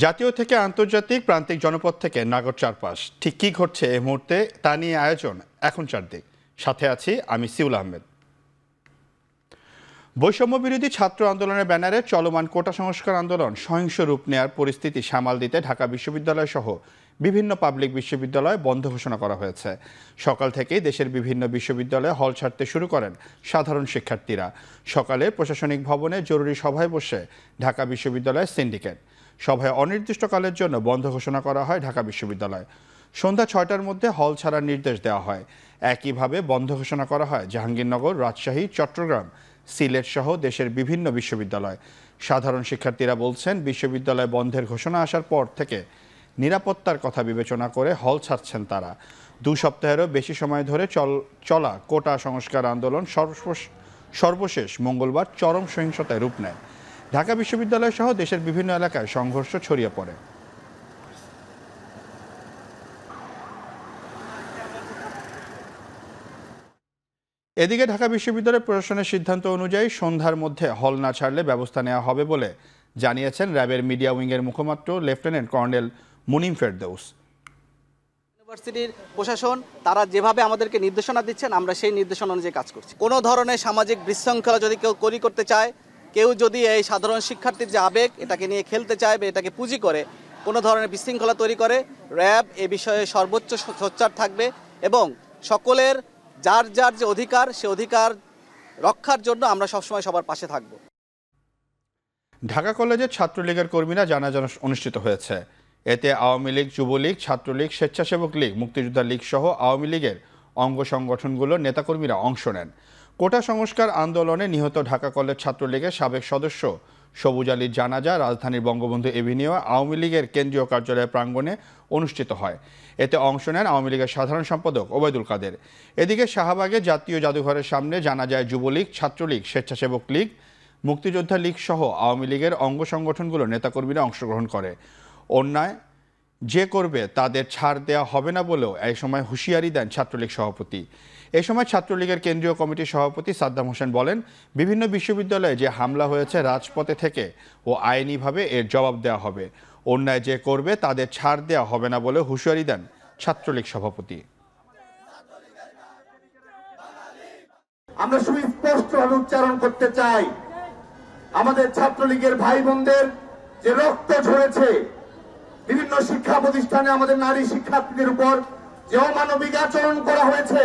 জাতীয় থেকে আন্তর্জাতিক প্রান্তিক জনপদ থেকে নাগর চারপাশ ঠিক কী ঘটছে এই মুহূর্তে তা নিয়ে আয়োজন এখন চারদিক। সাথে আছি আমি সিউল আহমেদ। বৈষম্য বিরোধী ছাত্র আন্দোলনের ব্যানারে চলমান কোটা সংস্কার আন্দোলন সহিংস রূপ নেয়ার পরিস্থিতি সামাল দিতে ঢাকা বিশ্ববিদ্যালয় সহ বিভিন্ন পাবলিক বিশ্ববিদ্যালয় বন্ধ ঘোষণা করা হয়েছে। সকাল থেকেই দেশের বিভিন্ন বিশ্ববিদ্যালয়ে হল ছাড়তে শুরু করেন সাধারণ শিক্ষার্থীরা। সকালে প্রশাসনিক ভবনে জরুরি সভায় বসে ঢাকা বিশ্ববিদ্যালয়ের সিন্ডিকেট। সভায় অনির্দিষ্টকালের জন্য বন্ধ ঘোষণা করা হয় ঢাকা বিশ্ববিদ্যালয়। সন্ধ্যা 6টার মধ্যে হল ছাড়ার নির্দেশ দেওয়া হয়। একইভাবে বন্ধ ঘোষণা করা হয় জাহাঙ্গীরনগর, রাজশাহী, চট্টগ্রাম, সিলেট সহ দেশের বিভিন্ন বিশ্ববিদ্যালয়। সাধারণ শিক্ষার্থীরা বলছেন, বিশ্ববিদ্যালয় বন্ধের ঘোষণা আসার পর থেকে নিরাপত্তার কথা বিবেচনা করে হল ছাড়ছেন তারা। 2 সপ্তাহেরও বেশি সময় ধরে চলা কোটা সংস্কার আন্দোলন সর্বশেষ মঙ্গলবার চরম সহিংসতায় রূপ নেয়। ঢাকা বিশ্ববিদ্যালয় সহ দেশের বিভিন্ন এলাকায় সংঘর্ষ ছড়িয়ে পড়ে। এদিকে ঢাকা বিশ্ববিদ্যালয় প্রশাসনের সিদ্ধান্ত অনুযায়ী সন্ধ্যার মধ্যে হল না ছাড়লে ব্যবস্থা নেওয়া হবে বলে জানিয়েছেন র্যাবের মিডিয়া উইংয়ের মুখপাত্র লেফটেন্যান্ট কর্নেল মুনিম ফেরদৌস। ইউনিভার্সিটির প্রশাসন তারা যেভাবে আমাদেরকে নির্দেশনা দিচ্ছেন, আমরা সেই নির্দেশনা অনুযায়ী কাজ করছি। কোনো ধরনের সামাজিক বিশৃঙ্খলা যদি কেউ করতে চায়, কেউ যদি এই সাধারণ শিক্ষার্থীর যে আবেগ এটাকে নিয়ে খেলতে চায় বা এটাকে পুঁজি করে কোনো ধরনের বিশৃঙ্খলা তৈরি করে, র্যাব এ বিষয়ে সর্বোচ্চ সোচ্চার থাকবে এবং সকলের যার যার যে অধিকার সে অধিকার রক্ষার জন্য আমরা সবসময় সবার পাশে থাকব। ঢাকা কলেজের ছাত্রলীগের কর্মীরা জানাজা অনুষ্ঠিত হয়েছে। এতে আওয়ামী লীগ, যুবলীগ, ছাত্রলীগ, স্বেচ্ছাসেবক লীগ, মুক্তিযোদ্ধা লীগ সহ আওয়ামী লীগের অঙ্গ সংগঠনগুলোর নেতাকর্মীরা অংশ নেন। কোটা সংস্কার আন্দোলনে নিহত ঢাকা কলেজ ছাত্রলীগের সাবেক সদস্য সবুজ আলীর জানাজা রাজধানীর বঙ্গবন্ধু এভিনিউ আওয়ামী লীগের কেন্দ্রীয় কার্যালয়ের প্রাঙ্গণে অনুষ্ঠিত হয়। এতে অংশ নেন আওয়ামী লীগের সাধারণ সম্পাদক ওবায়দুল কাদের। এদিকে শাহবাগে জাতীয় জাদুঘরের সামনে জানাজায় যুবলীগ, ছাত্রলীগ, স্বেচ্ছাসেবক লীগ, মুক্তিযোদ্ধা লীগ সহ আওয়ামী লীগের অঙ্গ সংগঠনগুলোর নেতাকর্মীরা অংশগ্রহণ করে। অন্যায় যে করবে তাদের ছাড় দেওয়া হবে না বলেও এই সময় হুঁশিয়ারি দেন ছাত্রলীগ সভাপতি। এ সময় ছাত্রলীগের কেন্দ্রীয় কমিটির সভাপতি সাদ্দাম হোসেন বলেন, বিভিন্ন বিশ্ববিদ্যালয়ে যে হামলা হয়েছে রাজপথে থেকে ও আইনিভাবে এর জবাব দেওয়া হবে। অন্যায় যে করবে তাদের ছাড় দেওয়া হবে না বলে হুঁশিয়ারি দেন ছাত্রলীগ সভাপতি। আমরা সুস্পষ্টভাবে উচ্চারণ করতে চাই, আমাদের ছাত্রলীগের ভাই বোনদের যে রক্ত ঝরেছে, বিভিন্ন শিক্ষা প্রতিষ্ঠানে আমাদের নারী শিক্ষার্থীদের উপর যে অমানবিক আচরণ করা হয়েছে,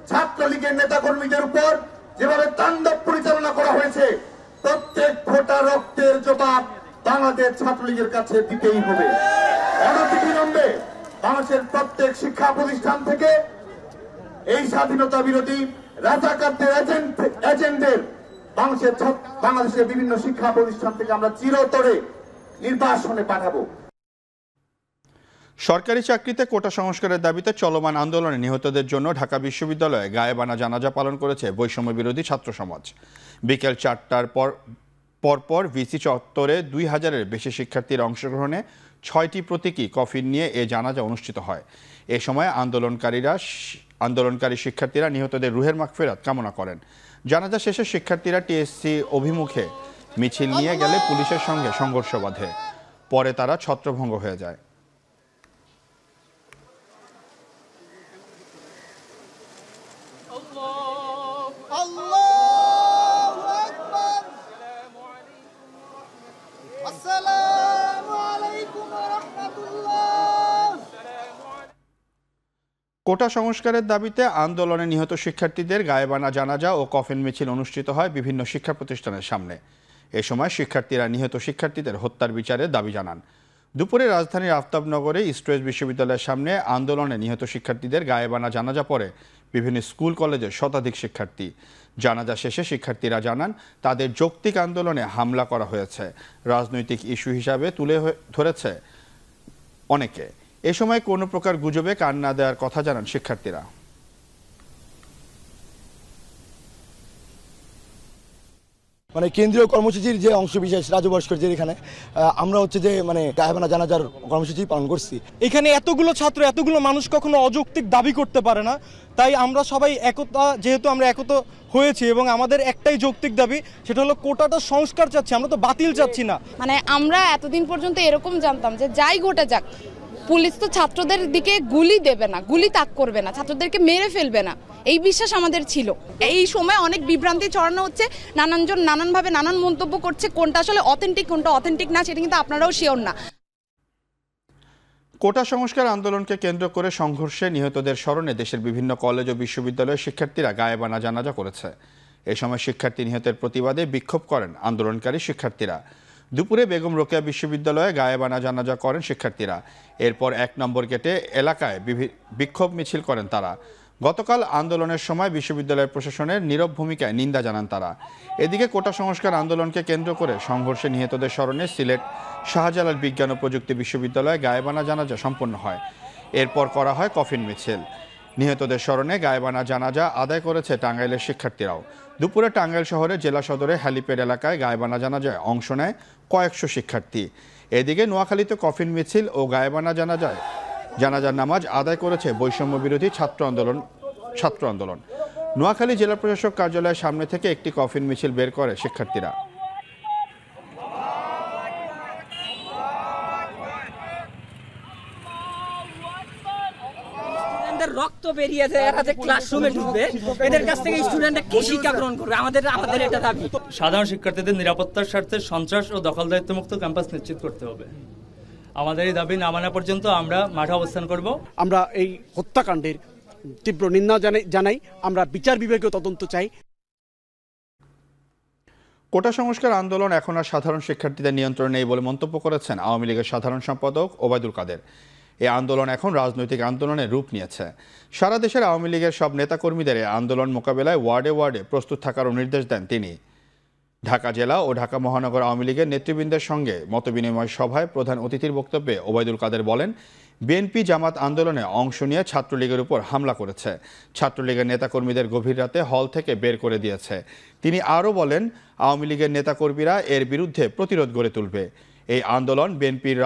ছাত্রলীগের নেতাকর্মীদের উপর যেভাবে তাণ্ডব পরিচালনা করা হয়েছে, প্রত্যেক ফোঁটা রক্তের জবাব বাংলাদেশ ছাত্রলীগের কাছে দিতেই হবে। অনতিবিলম্বে বাংলাদেশের প্রত্যেক শিক্ষা প্রতিষ্ঠান থেকে এই স্বাধীনতা বিরোধী রাজাকারদের এজেন্টদের বাংলাদেশের বিভিন্ন শিক্ষা প্রতিষ্ঠান থেকে আমরা চিরতরে নির্বাসনে পাঠাবো। সরকারি চাকরিতে কোটা সংস্কারের দাবিতে চলমান আন্দোলনে নিহতদের জন্য ঢাকা বিশ্ববিদ্যালয়ে গায়েবানা জানাজা পালন করেছে বৈষম্য বিরোধী ছাত্র সমাজ। বিকেল 4টার পরপর ভিসি চত্বরে 2000-এর বেশি শিক্ষার্থীর অংশগ্রহণে 6টি প্রতীকী কফিন নিয়ে এ জানাজা অনুষ্ঠিত হয়। এ সময় আন্দোলনকারী শিক্ষার্থীরা নিহতদের রুহের মাগফিরাত কামনা করেন। জানাজা শেষে শিক্ষার্থীরা টিএসসি অভিমুখে মিছিল নিয়ে গেলে পুলিশের সঙ্গে সংঘর্ষ বাধে। পরে তারা ছত্রভঙ্গ হয়ে যায়। কোটা সংস্কারের দাবিতে আন্দোলনে নিহত শিক্ষার্থীদের গায়েবানা জানাজা ও কফিন মিছিল অনুষ্ঠিত হয় বিভিন্ন শিক্ষা প্রতিষ্ঠানের সামনে। এ সময় শিক্ষার্থীরা নিহত শিক্ষার্থীদের হত্যার বিচারের দাবি জানান। দুপুরে রাজধানীর আফতাবনগরে ইস্ট ওয়েস্ট বিশ্ববিদ্যালয়ের সামনে আন্দোলনে নিহত শিক্ষার্থীদের গায়েবানা জানাজা পড়ে বিভিন্ন স্কুল কলেজের শতাধিক শিক্ষার্থী। জানাজা শেষে শিক্ষার্থীরা জানান, তাদের যৌক্তিক আন্দোলনে হামলা করা হয়েছে, রাজনৈতিক ইস্যু হিসাবে তুলে ধরেছে অনেকে। এ সময় কোনো প্রকার গুজবে কান না দেওয়ার কথা জানান শিক্ষার্থীরা। মানে কেন্দ্রীয় কর্মসূচির যে অংশবিশেষ রাজু ভাস্কর্যের এখানে আমরা হচ্ছে যে মানে গায়েবানা জানাজার কর্মসূচি পালন করছি। এখানে এতগুলো ছাত্র এতগুলো মানুষ কখনো অযৌক্তিক দাবি করতে পারে না, তাই আমরা সবাই একতা, যেহেতু আমরা একতা হয়েছি এবং আমাদের একটাই যৌক্তিক দাবি, সেটা হলো কোটাটা সংস্কার চাচ্ছি, আমরা তো বাতিল চাচ্ছি না। মানে আমরা এতদিন পর্যন্ত এরকম জানতাম যে যাই ঘটে যাক পুলিশ তো ছাত্রদের দিকে গুলি দেবে না, গুলি তাক করবে না, ছাত্রদেরকে মেরে ফেলবে না, এই বিশ্বাস আমাদের ছিল। এই সময় অনেক বিভ্রান্তি ছড়ানো হচ্ছে, নানানজন নানানভাবে নানান মন্তব্য করছে, কোনটা আসলে অথেন্টিক কোনটা অথেন্টিক না সেটা কিন্তু আপনারাও শিওর না। কোটা সংস্কার আন্দোলনকে কেন্দ্র করে সংঘর্ষে নিহতদের স্মরণে দেশের বিভিন্ন কলেজ ও বিশ্ববিদ্যালয়ের শিক্ষার্থীরা গায়েবানা জানাজা করেছে। এ সময় শিক্ষার্থী নিহতের প্রতিবাদে বিক্ষোভ করেন আন্দোলনকারী শিক্ষার্থীরা। দুপুরে বেগম রোকেয়া বিশ্ববিদ্যালয়ে গায়েবানা জানাজা করেন শিক্ষার্থীরা। এরপর ১ নম্বর গেটে এলাকায় বিক্ষোভ মিছিল করেন তারা। গতকাল আন্দোলনের সময় বিশ্ববিদ্যালয় প্রশাসনের নীরব ভূমিকায় নিন্দা জানান তারা। এদিকে কোটা সংস্কার আন্দোলনকে কেন্দ্র করে সংঘর্ষে নিহতদের স্মরণে সিলেট শাহজালাল বিজ্ঞান ও প্রযুক্তি বিশ্ববিদ্যালয়ে গায়েবানা জানাজা সম্পন্ন হয়। এরপর করা হয় কফিন মিছিল। নিহতদের স্মরণে গায়েবানা জানাজা আদায় করেছে টাঙ্গাইলের শিক্ষার্থীরাও। দুপুরে টাঙ্গাইল শহরে জেলা সদরে হ্যালিপ্যাড এলাকায় গায়েবানা জানাজায় অংশ নেয় কয়েকশো শিক্ষার্থী। এদিকে নোয়াখালীতে কফিন মিছিল ও গায়েবানা জানাজার নামাজ আদায় করেছে বৈষম্য বিরোধী ছাত্র আন্দোলন। নোয়াখালী জেলা প্রশাসক কার্যালয়ের সামনে থেকে একটি কফিন মিছিল বের করে শিক্ষার্থীরা। রক্ত বেরিয়ে যায়, এরা যে ক্লাসরুমে ঢুকবে, এদের কাছ থেকে স্টুডেন্টরা কি শিক্ষা গ্রহণ করবে? আমাদের এটা দাবি। সাধারণ শিক্ষার্থীদের নিরাপত্তার স্বার্থে সন্ত্রাস ও দখলদারিত্বমুক্ত ক্যাম্পাস নিশ্চিত করতে হবে। আমাদের এই দাবি না মানা পর্যন্ত আমরা মাঠে অবস্থান করব। আমরা এই হত্যাকাণ্ডের তীব্র নিন্দা জানাই, আমরা বিচার বিভাগীয় তদন্ত চাই। কোটা সংস্কার আন্দোলন এখন আর সাধারণ শিক্ষার্থীদের নিয়ন্ত্রণে নেই বলে মন্তব্য করেছেন আওয়ামী লীগের সাধারণ সম্পাদক ওবায়দুল কাদের। এই আন্দোলন এখন রাজনৈতিক আন্দোলনের রূপ নিয়েছে। সারা দেশের আওয়ামী লীগের সব নেতাকর্মীদের এই আন্দোলন মোকাবেলায় ওয়ার্ডে ওয়ার্ডে প্রস্তুত থাকারও নির্দেশ দেন তিনি। ঢাকা জেলা ও ঢাকা মহানগর আওয়ামী লীগের নেতৃবৃন্দের সঙ্গে মতবিনিময় সভায় প্রধান অতিথির বক্তব্যে ওবায়দুল কাদের বলেন, বিএনপি জামাত আন্দোলনে অংশ নিয়ে ছাত্রলীগের উপর হামলা করেছে, ছাত্রলীগের নেতাকর্মীদের গভীর রাতে হল থেকে বের করে দিয়েছে। তিনি আরও বলেন, আওয়ামী লীগের নেতাকর্মীরা এর বিরুদ্ধে প্রতিরোধ গড়ে তুলবে। এই আন্দোলন বিএনপির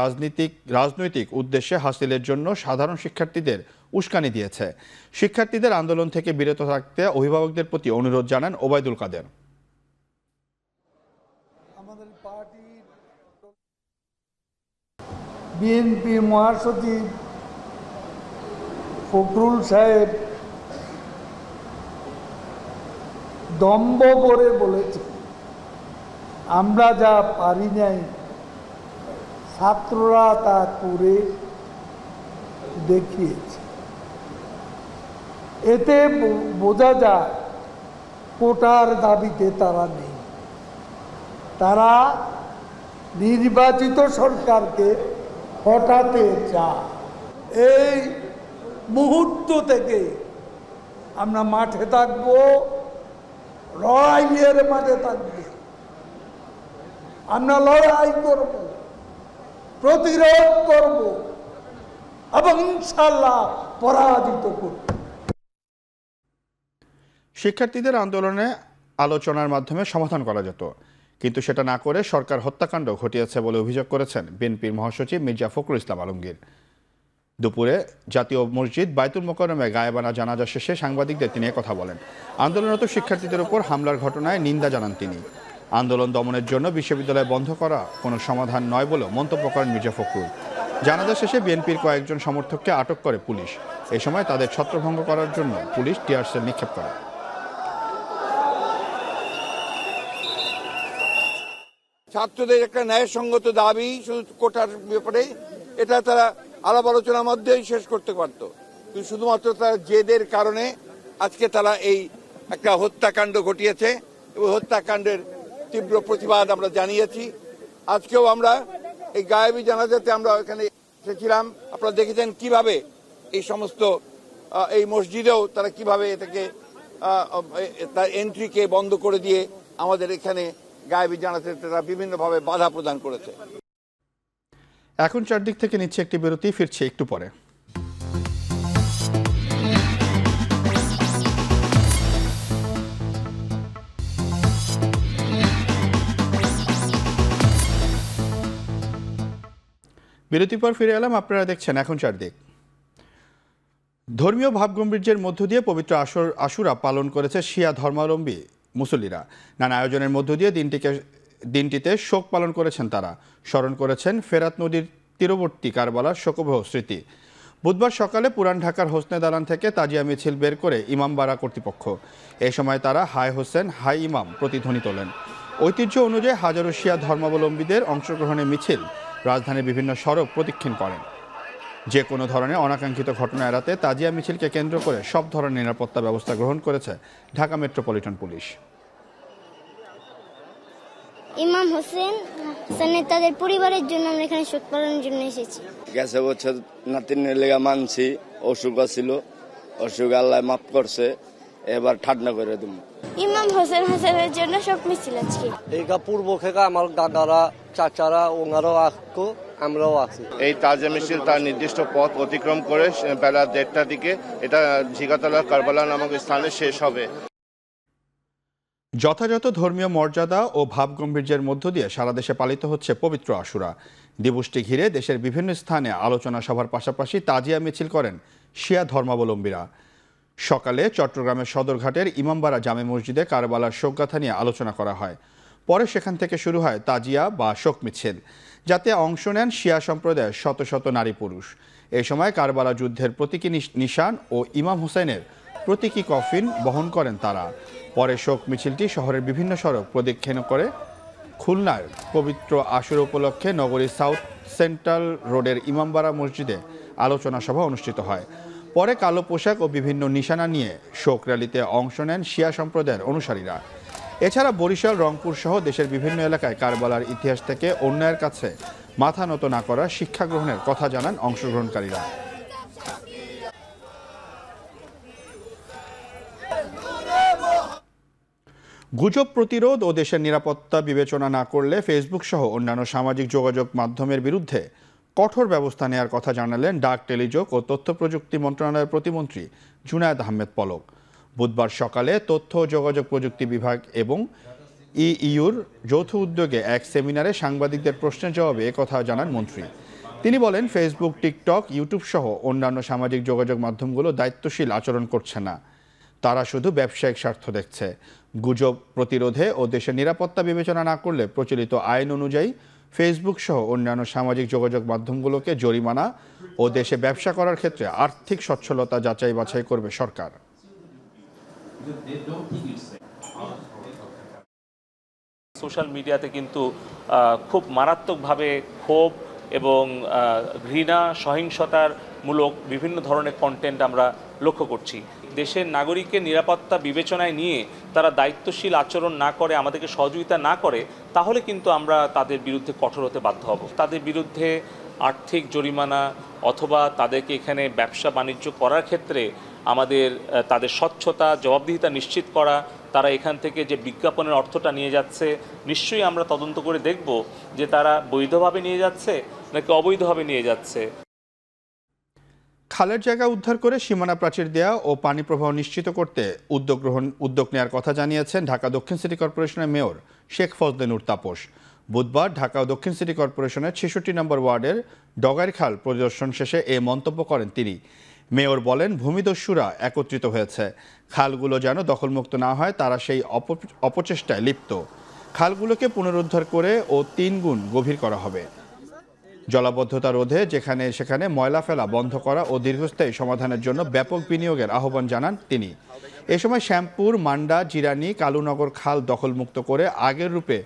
রাজনৈতিক উদ্দেশ্যে হাসিলের জন্য সাধারণ শিক্ষার্থীদের উস্কানি দিয়েছে। শিক্ষার্থীদের আন্দোলন থেকে বিরত থাকতে অভিভাবকদের প্রতি অনুরোধ জানান ওবায়দুল কাদের। বিএনপির মহাসচিব ফখরুল সাহেব দম্ভ করে বলেছে, আমরা যা পারি নাই ছাত্ররা তা করে দেখিয়েছে। এতে বোঝা যায় কোটার দাবিতে তারা নেই। তারা নির্বাচিত সরকারকে হটাতে চায়। এই মুহূর্ত থেকে আমরা মাঠে থাকবো, লড়াইয়ের মাঠে থাকবো। আমরা লড়াই করব, প্রতিরোধ করব এবং ইনশাআল্লাহ পরাজিত করব। শিক্ষার্থীদের আন্দোলনে আলোচনার মাধ্যমে সমাধান করা যেত, কিন্তু সেটা না করে সরকার হত্যাকাণ্ড ঘটিয়েছে বলে অভিযোগ করেছেন বিএনপির মহাসচিব মির্জা ফখরুল ইসলাম আলমগীর। দুপুরে জাতীয় মসজিদ বায়তুল মোকাররমে গায়েবানা জানাজা শেষে সাংবাদিকদের তিনি কথা বলেন। আন্দোলনরত শিক্ষার্থীদের উপর হামলার ঘটনায় নিন্দা জানান তিনি। আন্দোলন দমনের জন্য বিশ্ববিদ্যালয় বন্ধ করা কোনো সমাধান নয় বলেও মন্তব্য করেন মির্জা ফখরুল। জানাজা শেষে বিএনপির কয়েকজন সমর্থককে আটক করে পুলিশ। এ সময় তাদের ছত্রভঙ্গ করার জন্য পুলিশ টিয়ার সেল নিক্ষেপ করে। ছাত্রদের একটা ন্যায়সঙ্গত দাবি শুধু কোটার ব্যাপারে, এটা তারা আলাপ আলোচনার মধ্যেই শেষ করতে পারত, কিন্তু শুধুমাত্র তারা জেদের কারণে আজকে তারা এই একটা হত্যাকাণ্ড ঘটিয়েছে এবং হত্যাকাণ্ডের তীব্র প্রতিবাদ আমরা জানিয়েছি। আজকেও আমরা এই গায়েবী জানাজাতে আমরা এখানে এসেছিলাম। আপনারা দেখেছেন কিভাবে এই সমস্ত এই মসজিদেও তারা কিভাবে এটাকে তার এন্ট্রিকে বন্ধ করে দিয়ে আমাদের এখানে গায়েবী জানাতে তারা বিভিন্নভাবে বাধা প্রদান করেছে। এখন চারদিক থেকে নিচ্ছে একটি বিরতি, ফিরছে একটু পরে। বিরতির পর ফিরে এলাম, আপনারা দেখছেন এখন চারদিক। ধর্মীয় ভাবগম্ভীর্যের মধ্য দিয়ে পবিত্র আশুরা পালন করেছে শিয়া ধর্মাবলম্বী মুসল্লিরা। নানা আয়োজনের মধ্য দিয়ে দিনটিতে শোক পালন করেছেন তারা। স্মরণ করেছেন ফেরাত নদীর তীরবর্তী কারবালার শোকবহ স্মৃতি। বুধবার সকালে পুরান ঢাকার হোসনে দালান থেকে তাজিয়া মিছিল বের করে ইমামবাড়া কর্তৃপক্ষ। এ সময় তারা হাই হোসেন হাই ইমাম প্রতিধ্বনি তোলেন। ঐতিহ্য অনুযায়ী হাজারো শিয়া ধর্মাবলম্বীদের অংশগ্রহণের মিছিল রাজধানীর বিভিন্ন সড়ক প্রদক্ষিণ করেন। যে কোনো ধরনের অনাকাঙ্ক্ষিত ঘটনা এড়াতে তাজিয়া মিছিলকে কেন্দ্র করে সব ধরনের নিরাপত্তা ব্যবস্থা গ্রহণ করেছে ঢাকা মেট্রোপলিটন পুলিশ। ইমাম হোসেনের তাদের পরিবারের জন্য আমরা এখানে শোক পালনের জন্য এসেছি। গেছে বছর নাতিনের লেগা মানছি, অসুখ ছিল, অসুখ আল্লাহ মাফ করছে, এবার ঠান্ডা করে দেব। ইমাম হোসেনের জন্য শোক মিছিল আজকে। এই পূর্ব থেকে আমার দাদারা চাচারা ওনারাও আসতো, আমরাও আছি। এই তাজিয়া মিছিল তার নির্দিষ্ট পথ অতিক্রম করে বেলা 1:30টার দিকে এটা ঝিগাতলা কারবালা নামক স্থানে শেষ হবে। যথাযথ ধর্মীয় মর্যাদা ও ভাবগম্ভীর্যের মধ্য দিয়ে সারা দেশে পালিত হচ্ছে পবিত্র আশুরা। দিবসটি ঘিরে দেশের বিভিন্ন স্থানে আলোচনা সভার পাশাপাশি তাজিয়া মিছিল করেন শিয়া ধর্মাবলম্বীরা। সকালে চট্টগ্রামের সদরঘাটের ইমামবাড়া জামে মসজিদে কারবালার শোকগাথা নিয়ে আলোচনা করা হয়। পরে সেখান থেকে শুরু হয় তাজিয়া বা শোক মিছিল, যাতে অংশ নেন শিয়া সম্প্রদায়ের শত শত নারী পুরুষ। এই সময় কারবালা যুদ্ধের প্রতীকী নিশান ও ইমাম হোসেনের প্রতীকী কফিন বহন করেন তারা। পরে শোক মিছিলটি শহরের বিভিন্ন সড়ক প্রদক্ষিণ করে খুলনার পবিত্র আশুরা উপলক্ষে নগরীর সাউথ সেন্ট্রাল রোডের ইমামবাড়া মসজিদে আলোচনা সভা অনুষ্ঠিত হয়। পরে কালো পোশাক ও বিভিন্ন নিশানা নিয়ে শোক র্যালিতে অংশ নেন শিয়া সম্প্রদায়ের অনুসারীরা। এছাড়া বরিশাল, রংপুর সহ দেশের বিভিন্ন এলাকায় কারবালার ইতিহাস থেকে অন্যায়ের কাছে মাথা নত না করার শিক্ষা গ্রহণের কথা জানান অংশগ্রহণকারীরা। গুজব প্রতিরোধ ও দেশের নিরাপত্তা বিবেচনা না করলে ফেসবুক সহ অন্যান্য সামাজিক যোগাযোগ মাধ্যমের বিরুদ্ধে কঠোর ব্যবস্থা নেওয়ার কথা জানালেন ডাক, টেলিযোগ ও তথ্য প্রযুক্তি মন্ত্রণালয়ের প্রতিমন্ত্রী জুনায়েদ আহমেদ পলক। বুধবার সকালে তথ্য ও যোগাযোগ প্রযুক্তি বিভাগ এবং ইইউর যৌথ উদ্যোগে এক সেমিনারে সাংবাদিকদের প্রশ্নের জবাবে একথা জানান মন্ত্রী। তিনি বলেন, ফেসবুক, টিকটক, ইউটিউব সহ অন্যান্য সামাজিক যোগাযোগ মাধ্যমগুলো দায়িত্বশীল আচরণ করছে না, তারা শুধু ব্যবসায়িক স্বার্থ দেখছে। গুজব প্রতিরোধে ও দেশের নিরাপত্তা বিবেচনা না করলে প্রচলিত আইন অনুযায়ী ফেসবুক সহ অন্যান্য সামাজিক যোগাযোগ মাধ্যমগুলোকে জরিমানা ও দেশে ব্যবসা করার ক্ষেত্রে আর্থিক সচ্ছলতা যাচাই বাছাই করবে সরকার। সোশ্যাল মিডিয়াতে কিন্তু খুব মারাত্মকভাবে ক্ষোভ এবং ঘৃণা, সহিংসতার মূলক বিভিন্ন ধরনের কন্টেন্ট আমরা লক্ষ্য করছি। দেশের নাগরিকের নিরাপত্তা বিবেচনায় নিয়ে তারা দায়িত্বশীল আচরণ না করে, আমাদেরকে সহযোগিতা না করে, তাহলে কিন্তু আমরা তাদের বিরুদ্ধে কঠোর হতে বাধ্য হব। তাদের বিরুদ্ধে আর্থিক জরিমানা অথবা তাদেরকে এখানে ব্যবসা বাণিজ্য করার ক্ষেত্রে আমাদের তাদের স্বচ্ছতা, জবাবদিহিতা নিশ্চিত করা, তারা এখান থেকে যে বিজ্ঞাপনের অর্থটা নিয়ে যাচ্ছে নিশ্চয়ই আমরা তদন্ত করে দেখব যে তারা বৈধভাবে নিয়ে যাচ্ছে নাকি অবৈধভাবে নিয়ে যাচ্ছে। খালের জায়গা উদ্ধার করে সীমানা প্রাচীর দেয়া ও পানি প্রবাহ নিশ্চিত করতে উদ্যোগ নেওয়ার কথা জানিয়েছেন ঢাকা দক্ষিণ সিটি কর্পোরেশনের মেয়র শেখ ফজলে নূর তাপস। বুধবার ঢাকা দক্ষিণ সিটি কর্পোরেশনের ৬৬ নম্বর ওয়ার্ডের ডগাইর খাল পরিদর্শন শেষে এ মন্তব্য করেন তিনি। মেয়র বলেন, ভূমিদস্যুরা একত্রিত হয়েছে, খালগুলো যেন দখলমুক্ত না হয় তারা সেই অপচেষ্টায় লিপ্ত। খালগুলোকে পুনরুদ্ধার করে ও ৩ গুণ গভীর করা হবে। জলাবদ্ধতা রোধে যেখানে সেখানে ময়লা ফেলা বন্ধ করা ও দীর্ঘস্থায়ী সমাধানের জন্য ব্যাপক বিনিয়োগের আহ্বান জানান তিনি। এ সময় শ্যামপুর, মান্ডা, জিরানি, কালুনগর খাল দখলমুক্ত করে আগের রূপে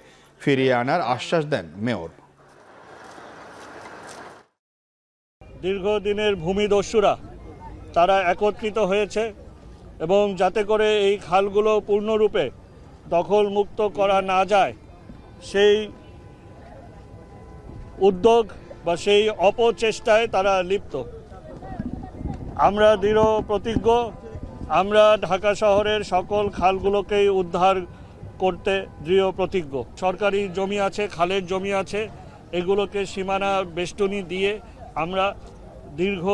ফিরিয়ে আনার আশ্বাস দেন মেয়র। দীর্ঘদিনের ভূমিদস্যুরা তারা একত্রিত হয়েছে এবং যাতে করে এই খালগুলো পূর্ণরূপে দখলমুক্ত করা না যায় সেই উদ্যোগ বা সেই অপচেষ্টায় তারা লিপ্ত। আমরা দৃঢ় প্রতিজ্ঞ, আমরা ঢাকা শহরের সকল খালগুলোকেই উদ্ধার করতে দৃঢ় প্রতিজ্ঞ। সরকারি জমি আছে, খালের জমি আছে, এগুলোকে সীমানা বেষ্টনী দিয়ে আমরা দীর্ঘ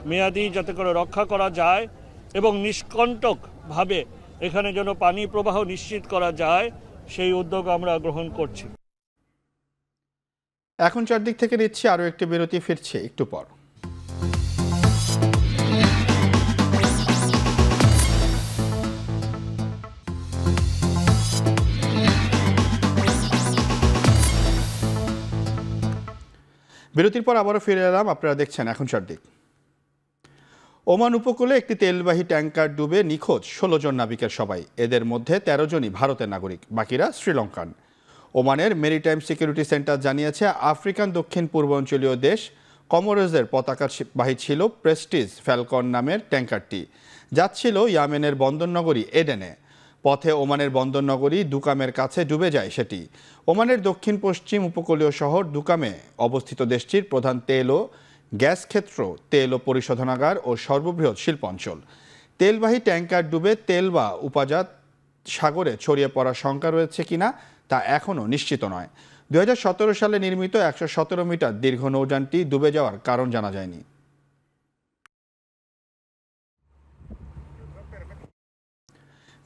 মেয়াদি যাতে করে রক্ষা করা যায় এবং নিষ্কণ্টকভাবে এখানে যেন পানি প্রবাহ নিশ্চিত করা যায় সেই উদ্যোগ আমরা গ্রহণ করছি। এখন চারদিক থেকে নিচ্ছি আরও একটি বিরতি, ফিরছে একটু পর। বিরতির পর আবারও ফিরে এলাম, আপনারা দেখছেন এখন চারদিক। ওমান উপকূলে একটি তেলবাহী ট্যাঙ্কার ডুবে নিখোঁজ 16 জন নাবিকের সবাই। এদের মধ্যে 13 জনই ভারতের নাগরিক, বাকিরা শ্রীলঙ্কান। ওমানের মেরিটাইম সিকিউরিটি সেন্টার জানিয়েছে আফ্রিকান দক্ষিণ পূর্বাঞ্চলীয় দেশ কমোরোসের পতাকাবাহী ছিল প্রেস্টিজ ফ্যালকন নামের ট্যাঙ্কারটি, যাচ্ছিল ইয়ামেনের বন্দরনগরী এডেনে। পথে ওমানের বন্দরনগরী দুকামের কাছে ডুবে যায় সেটি। ওমানের দক্ষিণ পশ্চিম উপকূলীয় শহর দুকামে অবস্থিত দেশটির প্রধান তেল ও গ্যাস ক্ষেত্র, তেল ও পরিশোধনাগার ও সর্ববৃহৎ শিল্পাঞ্চল। তেলবাহী ট্যাঙ্কার ডুবে তেল বা উপাজাত সাগরে ছড়িয়ে পড়ার শঙ্কা রয়েছে কিনা তা এখনও নিশ্চিত নয়। 2017 সালে নির্মিত 117 মিটার দীর্ঘ নৌযানটি ডুবে যাওয়ার কারণ জানা যায়নি।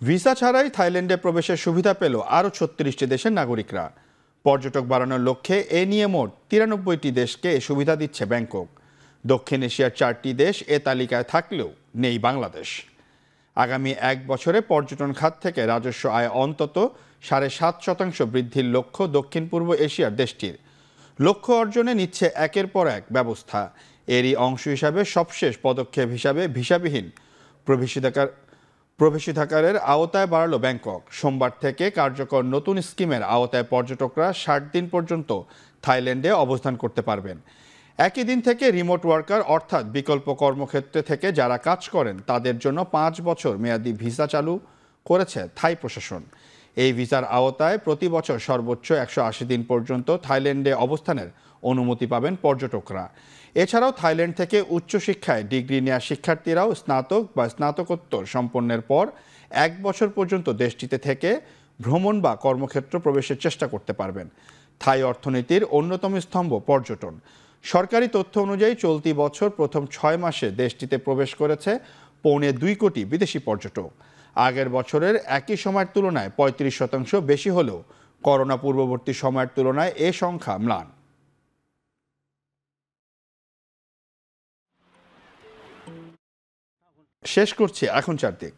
ভিসা ছাড়াই থাইল্যান্ডে প্রবেশের সুবিধা পেল আরও 36টি দেশের নাগরিকরা। পর্যটক বাড়ানোর লক্ষ্যে এ নিয়ে মোট 93টি দেশকে এ সুবিধা দিচ্ছে ব্যাংকক। দক্ষিণ এশিয়ার 4টি দেশ এ তালিকায় থাকলেও নেই বাংলাদেশ। আগামী 1 বছরে পর্যটন খাত থেকে রাজস্ব আয় অন্তত 7.5% বৃদ্ধির লক্ষ্য দক্ষিণ পূর্ব এশিয়ার দেশটির। লক্ষ্য অর্জনে নিচ্ছে একের পর এক ব্যবস্থা। এরই অংশ হিসাবে সবশেষ পদক্ষেপ হিসাবে ভিসাবিহীন প্রবেশাধিকারের আওতায় বাড়ালো ব্যাংকক। সোমবার থেকে কার্যকর নতুন স্কিমের আওতায় পর্যটকরা 60 দিন পর্যন্ত থাইল্যান্ডে অবস্থান করতে পারবেন। একই দিন থেকে রিমোট ওয়ার্কার অর্থাৎ বিকল্প কর্মক্ষেত্রে থেকে যারা কাজ করেন তাদের জন্য 5 বছর মেয়াদি ভিসা চালু করেছে থাই প্রশাসন। এই ভিসার আওতায় প্রতি বছর সর্বোচ্চ 180 দিন পর্যন্ত থাইল্যান্ডে অবস্থানের অনুমতি পাবেন পর্যটকরা। এছাড়াও থাইল্যান্ড থেকে উচ্চশিক্ষায় ডিগ্রি নেওয়া শিক্ষার্থীরাও স্নাতক বা স্নাতকোত্তর সম্পন্নের পর 1 বছর পর্যন্ত দেশটিতে থেকে ভ্রমণ বা কর্মক্ষেত্র প্রবেশের চেষ্টা করতে পারবেন। থাই অর্থনীতির অন্যতম স্তম্ভ পর্যটন। সরকারি তথ্য অনুযায়ী চলতি বছর প্রথম 6 মাসে দেশটিতে প্রবেশ করেছে 2.25 কোটি বিদেশি পর্যটক। আগের বছরের একই সময়ের তুলনায় 35% বেশি হলেও করোনা পূর্ববর্তী সময়ের তুলনায় এ সংখ্যা ম্লান। শেষ করছি এখন চারদিক।